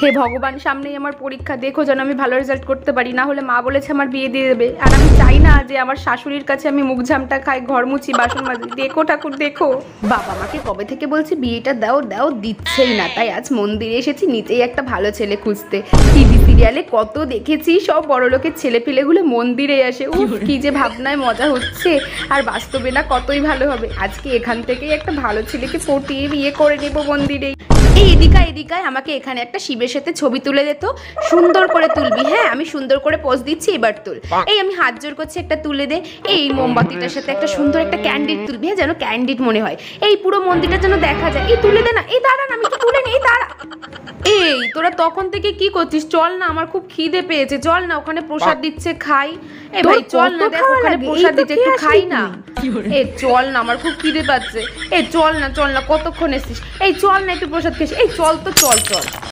হে ভগবান, সামনেই আমার পরীক্ষা, দেখো যেন আমি ভালো রেজাল্ট করতে পারি, না হলে মা বলেছে আমার বিয়ে দিয়ে দেবে। আর আমি চাই না যে আমার শাশুড়ির কাছে আমি মুখ ঝামটা খাই, ঘর মুছি, বাসন মাজি। দেখো ঠাকুর দেখো। বাবা মাকে কবে থেকে বলছি বিয়েটা দাও দাও, দিচ্ছেই না। তাই আজ মন্দিরে এসেছি নিজেই একটা ভালো ছেলে খুঁজতে। টিভি সিরিয়ালে কত দেখেছি, সব বড়লোকের ছেলে পেলেগুলো মন্দিরে আসে। উফ, কি যে ভাবনায় মজা হচ্ছে। আর বাস্তবে না কতই ভালো হবে। আজকে এখান থেকেই একটা ভালো ছেলেকে পটিয়ে বিয়ে করে নেব মন্দিরেই। এই এদিকায় আমাকে এখানে একটা শিবের সাথে ছবি তুলে দে তো। সুন্দর করে তুলবি, হ্যাঁ? আমি সুন্দর করে পোজ দিচ্ছি, এবার তুল। এই আমি হাত জোর করছি, একটা তুলে দে। এই মোমবাতিটার সাথে একটা সুন্দর একটা ক্যান্ডিড তুলবি, হ্যাঁ, যেন ক্যান্ডিড মনে হয়। এই পুরো মন্দিরটা যেন দেখা যায়। এই তুলে দে না। এই দাঁড়া না, আমি তো তুলে নি, দাঁড়া। এই তোরা তখন থেকে কি করছিস? চল না, আমার খুব খিদে পেয়েছে, চল না, ওখানে প্রসাদ দিচ্ছে, খাই। এ ভাই চল না, দেখ ওখানে প্রসাদ দিচ্ছে, একটু খাই না। এ চল না, আমার খুব খিদে পাচ্ছে। এই চল না কতক্ষণ এসেছিস? এই চল না, একটু প্রসাদ খেয়েছিস। এই চল তো, চল।